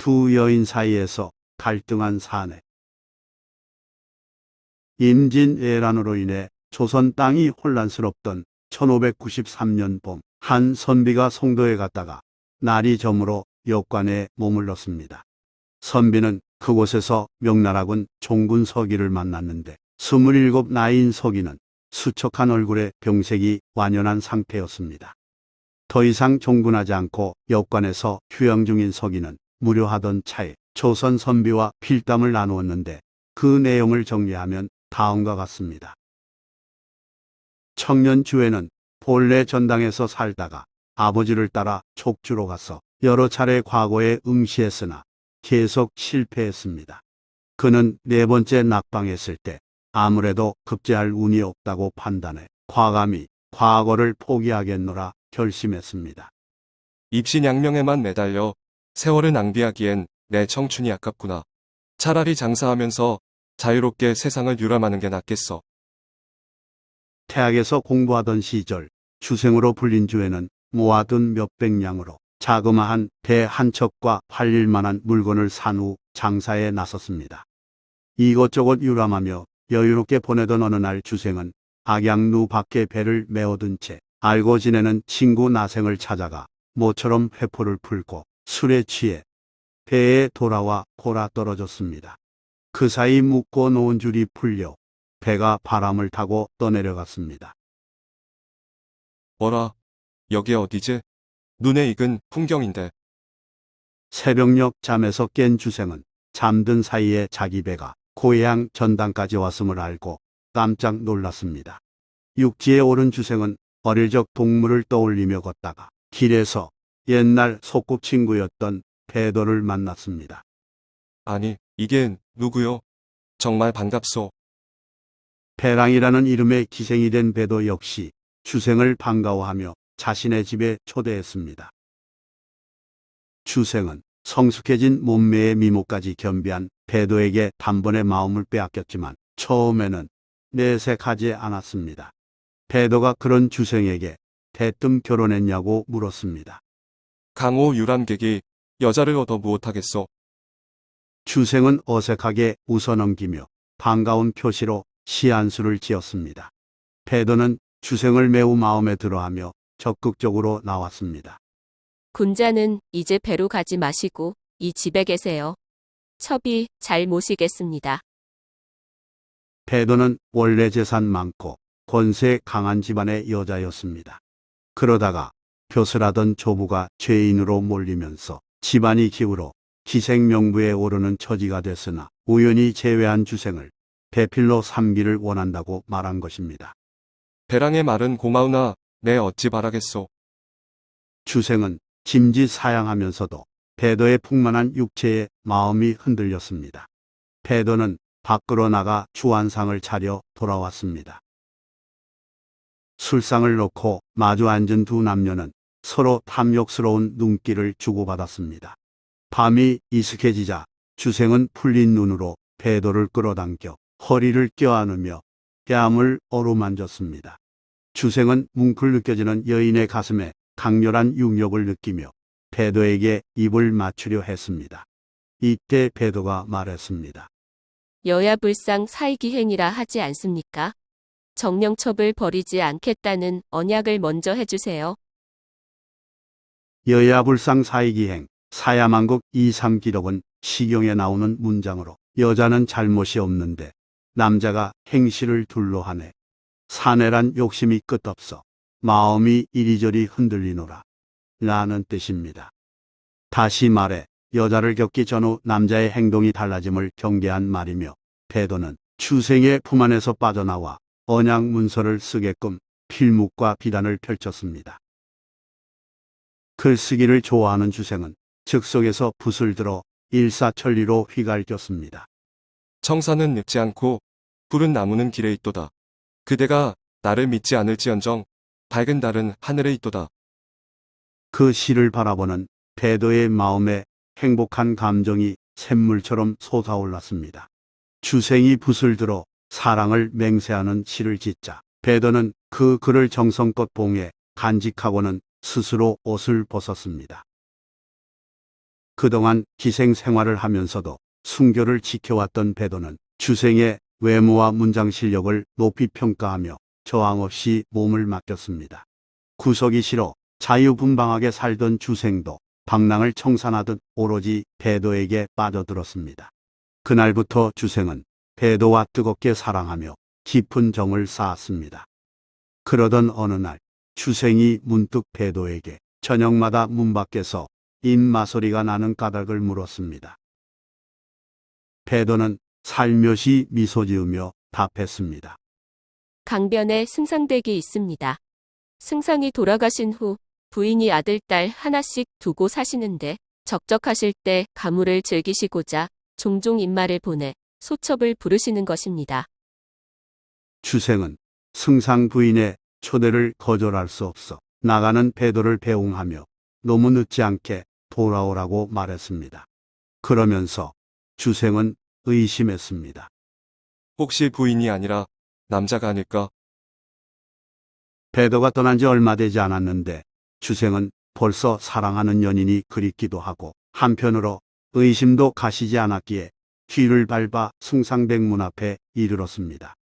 두 여인 사이에서 갈등한 사내. 임진왜란으로 인해 조선 땅이 혼란스럽던 1593년 봄, 한 선비가 송도에 갔다가 날이 저물어 역관에 머물렀습니다. 선비는 그곳에서 명나라군 종군 서기를 만났는데 27 나이인 서기는 수척한 얼굴에 병색이 완연한 상태였습니다. 더 이상 종군하지 않고 역관에서 휴양 중인 서기는 무료하던 차에 조선 선비와 필담을 나누었는데 그 내용을 정리하면 다음과 같습니다. 청년 주에는 본래 전당에서 살다가 아버지를 따라 촉주로 가서 여러 차례 과거에 응시했으나 계속 실패했습니다. 그는 네 번째 낙방했을 때 아무래도 급제할 운이 없다고 판단해 과감히 과거를 포기하겠노라 결심했습니다. 입신양명에만 매달려 세월을 낭비하기엔 내 청춘이 아깝구나. 차라리 장사하면서 자유롭게 세상을 유람하는 게 낫겠어. 태학에서 공부하던 시절 주생으로 불린 주에는 모아둔 몇백 냥으로 자그마한 배 한 척과 팔릴 만한 물건을 산 후 장사에 나섰습니다. 이것저것 유람하며 여유롭게 보내던 어느 날 주생은 악양루 밖에 배를 메어둔 채 알고 지내는 친구 나생을 찾아가 모처럼 회포를 풀고 술에 취해 배에 돌아와 골아 떨어졌습니다. 그 사이 묶어 놓은 줄이 풀려 배가 바람을 타고 떠내려갔습니다. 뭐라, 여기 어디지? 눈에 익은 풍경인데. 새벽녘 잠에서 깬 주생은 잠든 사이에 자기 배가 고향 전당까지 왔음을 알고 깜짝 놀랐습니다. 육지에 오른 주생은 어릴 적 동물을 떠올리며 걷다가 길에서 옛날 소꿉친구였던 배도를 만났습니다. 아니, 이게 누구요? 정말 반갑소. 배랑이라는 이름의 기생이 된 배도 역시 주생을 반가워하며 자신의 집에 초대했습니다. 주생은 성숙해진 몸매의 미모까지 겸비한 배도에게 단번에 마음을 빼앗겼지만 처음에는 내색하지 않았습니다. 배도가 그런 주생에게 대뜸 결혼했냐고 물었습니다. 강호 유람객이 여자를 얻어 무엇하겠소? 주생은 어색하게 웃어넘기며 반가운 표시로 시한수를 지었습니다. 배도는 주생을 매우 마음에 들어하며 적극적으로 나왔습니다. 군자는 이제 배로 가지 마시고 이 집에 계세요. 첩이 잘 모시겠습니다. 배도는 원래 재산 많고 권세 강한 집안의 여자였습니다. 그러다가 벼슬하던 조부가 죄인으로 몰리면서 집안이 기울어 기생명부에 오르는 처지가 됐으나 우연히 제외한 주생을 배필로 삼기를 원한다고 말한 것입니다. 배랑의 말은 고마우나 내 어찌 바라겠소. 주생은 짐짓사양하면서도 배도의 풍만한 육체에 마음이 흔들렸습니다. 배도는 밖으로 나가 주안상을 차려 돌아왔습니다. 술상을 놓고 마주 앉은 두 남녀는 서로 탐욕스러운 눈길을 주고받았습니다. 밤이 이슥해지자 주생은 풀린 눈으로 배도를 끌어당겨 허리를 껴안으며 뺨을 어루만졌습니다. 주생은 뭉클 느껴지는 여인의 가슴에 강렬한 육력을 느끼며 배도에게 입을 맞추려 했습니다. 이때 배도가 말했습니다. 여야불상 사이기행이라 하지 않습니까? 정령첩을 버리지 않겠다는 언약을 먼저 해주세요. 여야불상 사이기행, 사야만국 이삼기록은 시경에 나오는 문장으로 여자는 잘못이 없는데 남자가 행실을 둘로 하네. 사내란 욕심이 끝없어 마음이 이리저리 흔들리노라 라는 뜻입니다. 다시 말해 여자를 겪기 전후 남자의 행동이 달라짐을 경계한 말이며 배도는 주생의 품 안에서 빠져나와 언약 문서를 쓰게끔 필묵과 비단을 펼쳤습니다. 글쓰기를 좋아하는 주생은 즉석에서 붓을 들어 일사천리로 휘갈겼습니다. 청사는 늙지 않고 푸른 나무는 길에 있도다. 그대가 나를 믿지 않을지언정 밝은 달은 하늘에 있도다. 그 시를 바라보는 배도의 마음에 행복한 감정이 샘물처럼 솟아올랐습니다. 주생이 붓을 들어 사랑을 맹세하는 시를 짓자 배도는 그 글을 정성껏 봉해 간직하고는 스스로 옷을 벗었습니다. 그동안 기생 생활을 하면서도 순교를 지켜왔던 배도는 주생의 외모와 문장 실력을 높이 평가하며 저항 없이 몸을 맡겼습니다. 구속이 싫어 자유분방하게 살던 주생도 방랑을 청산하듯 오로지 배도에게 빠져들었습니다. 그날부터 주생은 배도와 뜨겁게 사랑하며 깊은 정을 쌓았습니다. 그러던 어느 날 주생이 문득 배도에게 저녁마다 문 밖에서 입마소리가 나는 까닭을 물었습니다. 배도는 살며시 미소 지으며 답했습니다. 강변에 승상댁이 있습니다. 승상이 돌아가신 후 부인이 아들, 딸 하나씩 두고 사시는데 적적하실 때 가물을 즐기시고자 종종 입마를 보내 소첩을 부르시는 것입니다. 주생은 승상 부인의 초대를 거절할 수 없어 나가는 배도를 배웅하며 너무 늦지 않게 돌아오라고 말했습니다. 그러면서 주생은 의심했습니다. 혹시 부인이 아니라 남자가 아닐까? 배도가 떠난 지 얼마 되지 않았는데 주생은 벌써 사랑하는 연인이 그립기도 하고 한편으로 의심도 가시지 않았기에 뒤를 밟아 승상댁 문 앞에 이르렀습니다.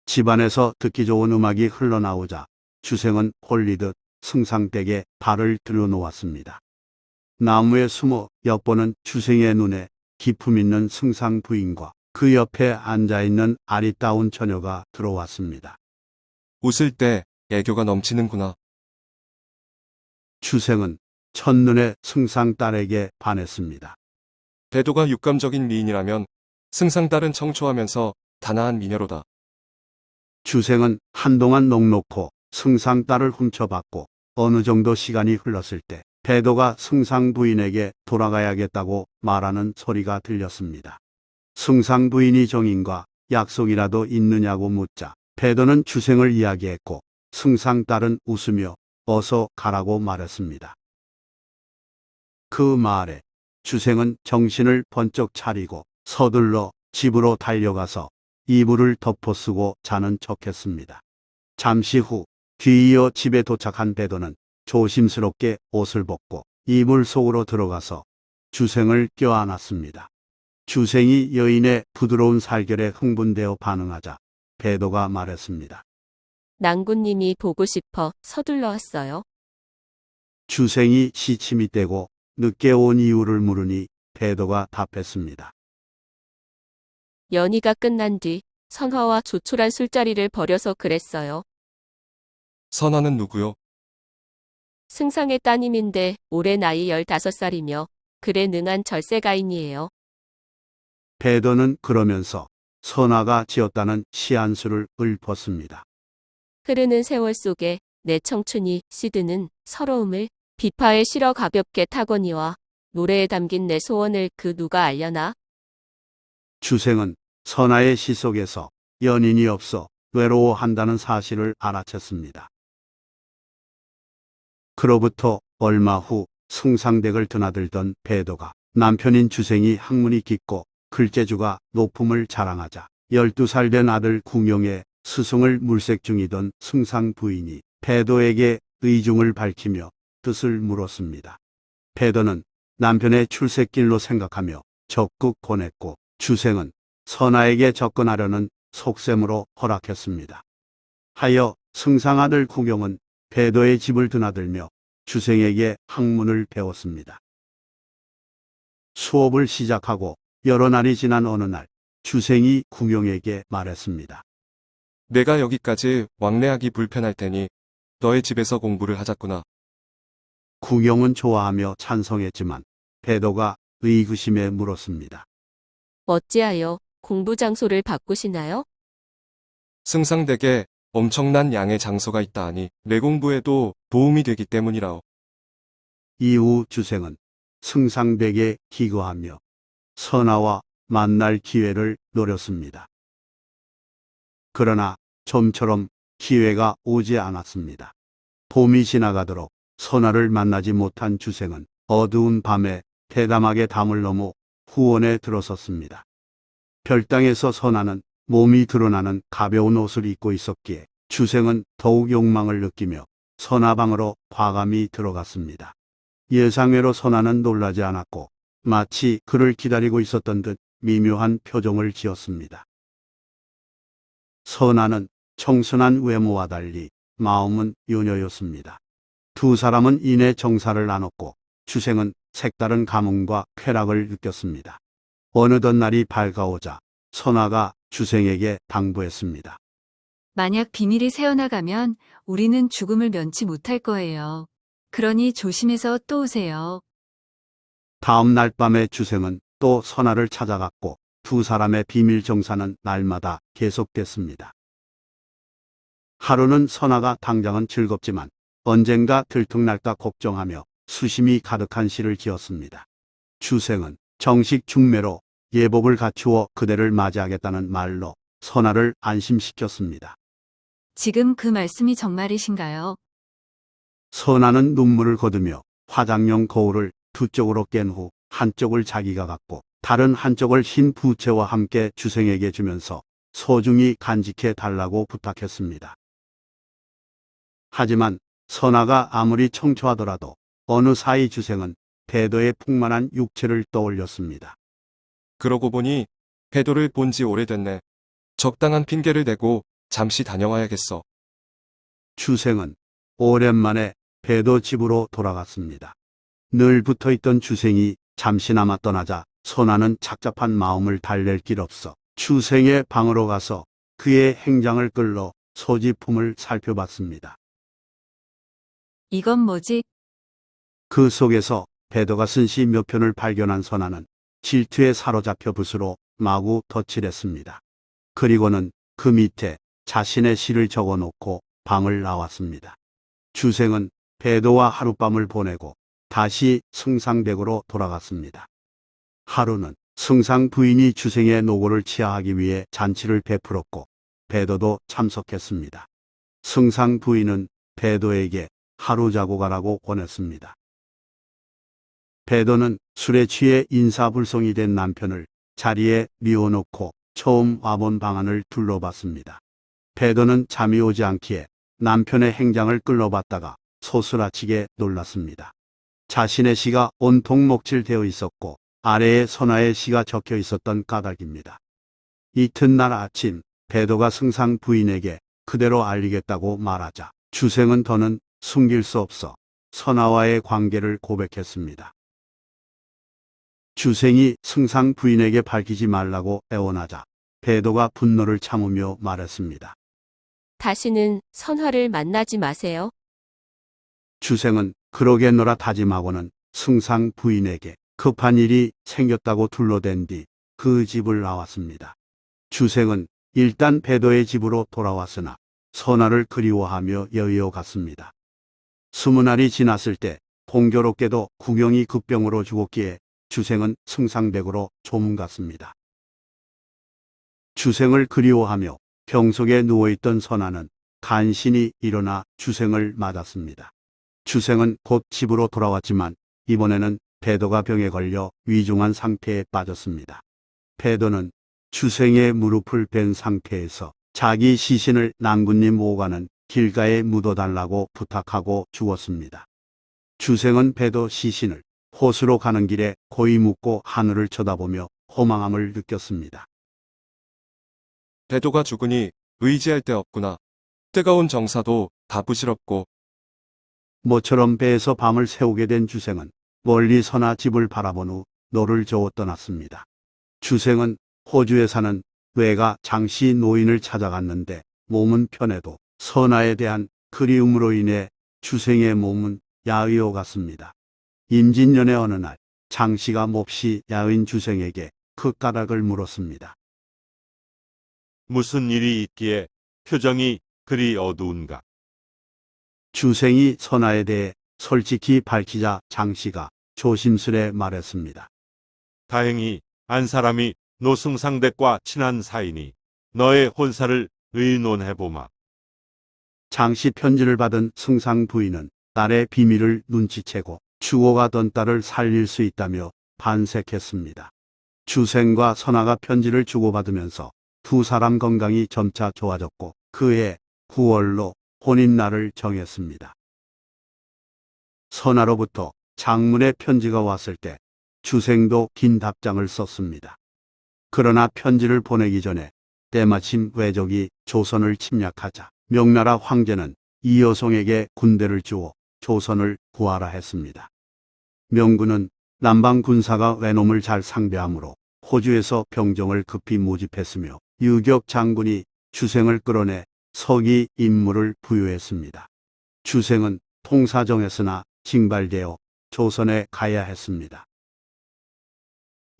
집안에서 듣기 좋은 음악이 흘러나오자 주생은 홀리듯 승상댁에 발을 들여놓았습니다. 나무에 숨어 엿보는 주생의 눈에 기품 있는 승상 부인과 그 옆에 앉아있는 아리따운 처녀가 들어왔습니다. 웃을 때 애교가 넘치는구나. 주생은 첫눈에 승상 딸에게 반했습니다. 배도가 육감적인 미인이라면 승상딸은 청초하면서 단아한 미녀로다. 주생은 한동안 넋놓고 승상 딸을 훔쳐봤고 어느 정도 시간이 흘렀을 때 배도가 승상 부인에게 돌아가야겠다고 말하는 소리가 들렸습니다. 승상 부인이 정인과 약속이라도 있느냐고 묻자 배도는 주생을 이야기했고 승상 딸은 웃으며 어서 가라고 말했습니다. 그 말에 주생은 정신을 번쩍 차리고 서둘러 집으로 달려가서 이불을 덮어쓰고 자는 척했습니다. 잠시 후 뒤이어 집에 도착한 배도는 조심스럽게 옷을 벗고 이불 속으로 들어가서 주생을 껴안았습니다. 주생이 여인의 부드러운 살결에 흥분되어 반응하자 배도가 말했습니다. 낭군님이 보고 싶어 서둘러 왔어요. 주생이 시침이 떼고 늦게 온 이유를 물으니 배도가 답했습니다. 연희가 끝난 뒤 선화와 조촐한 술자리를 벌여서 그랬어요. 선화는 누구요? 승상의 따님인데 올해 나이 15살이며 글에 능한 절세가인이에요. 배도는 그러면서 선화가 지었다는 시한수를 읊었습니다. 흐르는 세월 속에 내 청춘이 시드는 서러움을 비파에 실어 가볍게 타거니와 노래에 담긴 내 소원을 그 누가 알려나? 주생은 선화의 시 속에서 연인이 없어 외로워한다는 사실을 알아챘습니다. 그로부터 얼마 후 승상댁을 드나들던 배도가 남편인 주생이 학문이 깊고 글재주가 높음을 자랑하자 12살 된 아들 궁용의 스승을 물색 중이던 승상 부인이 배도에게 의중을 밝히며 뜻을 물었습니다. 배도는 남편의 출세길로 생각하며 적극 권했고 주생은 선아에게 접근하려는 속셈으로 허락했습니다. 하여 승상아들 궁용은 배도의 집을 드나들며 주생에게 학문을 배웠습니다. 수업을 시작하고 여러 날이 지난 어느 날 주생이 궁용에게 말했습니다. 내가 여기까지 왕래하기 불편할 테니 너의 집에서 공부를 하자꾸나. 궁용은 좋아하며 찬성했지만 배도가 의구심에 물었습니다. 어찌하여 공부 장소를 바꾸시나요? 승상댁에 엄청난 양의 장소가 있다 하니 내 공부에도 도움이 되기 때문이라오. 이후 주생은 승상댁에 기거하며 선아와 만날 기회를 노렸습니다. 그러나 좀처럼 기회가 오지 않았습니다. 봄이 지나가도록 선아를 만나지 못한 주생은 어두운 밤에 대담하게 담을 넘어 후원에 들어섰습니다. 별당에서 선아는 몸이 드러나는 가벼운 옷을 입고 있었기에 주생은 더욱 욕망을 느끼며 선아 방으로 과감히 들어갔습니다. 예상외로 선아는 놀라지 않았고 마치 그를 기다리고 있었던 듯 미묘한 표정을 지었습니다. 선아는 청순한 외모와 달리 마음은 요녀였습니다. 두 사람은 이내 정사를 나눴고 주생은 색다른 감흥과 쾌락을 느꼈습니다. 어느덧 날이 밝아오자 선아가 주생에게 당부했습니다. 만약 비밀이 새어나가면 우리는 죽음을 면치 못할 거예요. 그러니 조심해서 또 오세요. 다음 날 밤에 주생은 또 선아를 찾아갔고 두 사람의 비밀 정사는 날마다 계속됐습니다. 하루는 선아가 당장은 즐겁지만 언젠가 들통날까 걱정하며 수심이 가득한 시를 지었습니다. 주생은 정식 중매로 예복을 갖추어 그대를 맞이하겠다는 말로 선아를 안심시켰습니다. 지금 그 말씀이 정말이신가요? 선아는 눈물을 거두며 화장용 거울을 두 쪽으로 깬 후 한쪽을 자기가 갖고 다른 한쪽을 흰 부채와 함께 주생에게 주면서 소중히 간직해 달라고 부탁했습니다. 하지만 선아가 아무리 청초하더라도 어느 사이 주생은 배도의 풍만한 육체를 떠올렸습니다. 그러고 보니 배도를 본 지 오래됐네. 적당한 핑계를 대고 잠시 다녀와야겠어. 주생은 오랜만에 배도 집으로 돌아갔습니다. 늘 붙어있던 주생이 잠시나마 떠나자 선아는 착잡한 마음을 달랠 길 없어 주생의 방으로 가서 그의 행장을 끌러 소지품을 살펴봤습니다. 이건 뭐지? 그 속에서 배도가 쓴 시 몇 편을 발견한 선아는 질투에 사로잡혀 붓으로 마구 덧칠했습니다. 그리고는 그 밑에 자신의 시를 적어놓고 방을 나왔습니다. 주생은 배도와 하룻밤을 보내고 다시 승상댁으로 돌아갔습니다. 하루는 승상 부인이 주생의 노고를 치하하기 위해 잔치를 베풀었고 배도도 참석했습니다. 승상 부인은 배도에게 하루 자고 가라고 권했습니다. 배도는 술에 취해 인사불성이 된 남편을 자리에 뉘어놓고 처음 와본 방안을 둘러봤습니다. 배도는 잠이 오지 않기에 남편의 행장을 끌러봤다가 소스라치게 놀랐습니다. 자신의 시가 온통 목칠되어 있었고 아래에 선아의 시가 적혀 있었던 까닭입니다. 이튿날 아침 배도가 승상 부인에게 그대로 알리겠다고 말하자 주생은 더는 숨길 수 없어 선아와의 관계를 고백했습니다. 주생이 승상 부인에게 밝히지 말라고 애원하자 배도가 분노를 참으며 말했습니다. 다시는 선화를 만나지 마세요. 주생은 그러겠노라 다짐하고는 승상 부인에게 급한 일이 생겼다고 둘러댄 뒤 그 집을 나왔습니다. 주생은 일단 배도의 집으로 돌아왔으나 선아를 그리워하며 여의어 갔습니다. 20날이 지났을 때 공교롭게도 구경이 급병으로 죽었기에 주생은 승상댁으로 조문갔습니다. 주생을 그리워하며 병석에 누워있던 선아는 간신히 일어나 주생을 맞았습니다. 주생은 곧 집으로 돌아왔지만 이번에는 배도가 병에 걸려 위중한 상태에 빠졌습니다. 배도는 주생의 무릎을 벤 상태에서 자기 시신을 낭군님 오가는 길가에 묻어달라고 부탁하고 죽었습니다. 주생은 배도 시신을 호수로 가는 길에 고이 묻고 하늘을 쳐다보며 허망함을 느꼈습니다. 배도가 죽으니 의지할 데 없구나. 뜨거운 정사도 다 부질없고. 모처럼 배에서 밤을 새우게 된 주생은 멀리 선아 집을 바라본 후 노를 저어 떠났습니다. 주생은 호주에 사는 외가 장씨 노인을 찾아갔는데 몸은 편해도 선아에 대한 그리움으로 인해 주생의 몸은 야위어 갔습니다. 임진년의 어느 날 장씨가 몹시 야윈 주생에게 그 까닭을 물었습니다. 무슨 일이 있기에 표정이 그리 어두운가? 주생이 선아에 대해 솔직히 밝히자 장씨가 조심스레 말했습니다. 다행히 안 사람이 노승상댁과 친한 사이니 너의 혼사를 의논해보마. 장씨 편지를 받은 승상 부인은 딸의 비밀을 눈치채고 죽어가던 딸을 살릴 수 있다며 반색했습니다. 주생과 선아가 편지를 주고받으면서 두 사람 건강이 점차 좋아졌고 그해 9월로 혼인날을 정했습니다. 선아로부터 장문의 편지가 왔을 때 주생도 긴 답장을 썼습니다. 그러나 편지를 보내기 전에 때마침 왜적이 조선을 침략하자 명나라 황제는 이여송에게 군대를 주어 조선을 구하라 했습니다. 명군은 남방 군사가 외놈을 잘 상대하므로 호주에서 병정을 급히 모집했으며 유격 장군이 주생을 끌어내 서기 임무를 부여했습니다. 주생은 통사정했으나 징발되어 조선에 가야 했습니다.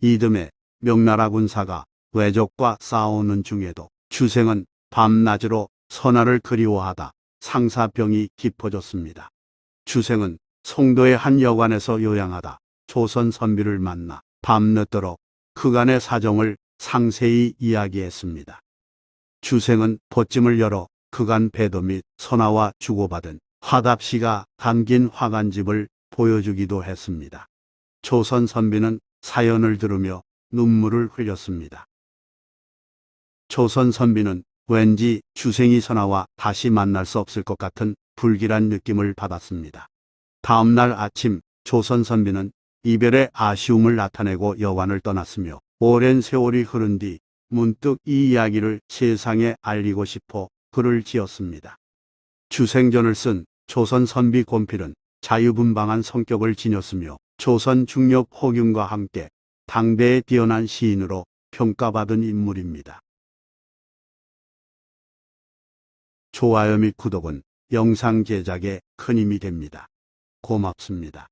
이듬해 명나라 군사가 왜적과 싸우는 중에도 주생은 밤낮으로 선하를 그리워하다 상사병이 깊어졌습니다. 주생은 송도의 한 여관에서 요양하다 조선 선비를 만나 밤늦도록 그간의 사정을 상세히 이야기했습니다. 주생은 보찜을 열어 그간 배도 및 선화와 주고받은 화답시가 담긴 화관집을 보여주기도 했습니다. 조선 선비는 사연을 들으며 눈물을 흘렸습니다. 조선 선비는 왠지 주생이 선화와 다시 만날 수 없을 것 같은 불길한 느낌을 받았습니다. 다음 날 아침 조선 선비는 이별의 아쉬움을 나타내고 여관을 떠났으며 오랜 세월이 흐른 뒤 문득 이 이야기를 세상에 알리고 싶어 글을 지었습니다. 주생전을 쓴 조선 선비 곤필은 자유분방한 성격을 지녔으며 조선 중력 호균과 함께 당대에 뛰어난 시인으로 평가받은 인물입니다. 좋아요 및 구독은 영상 제작에 큰 힘이 됩니다. 고맙습니다.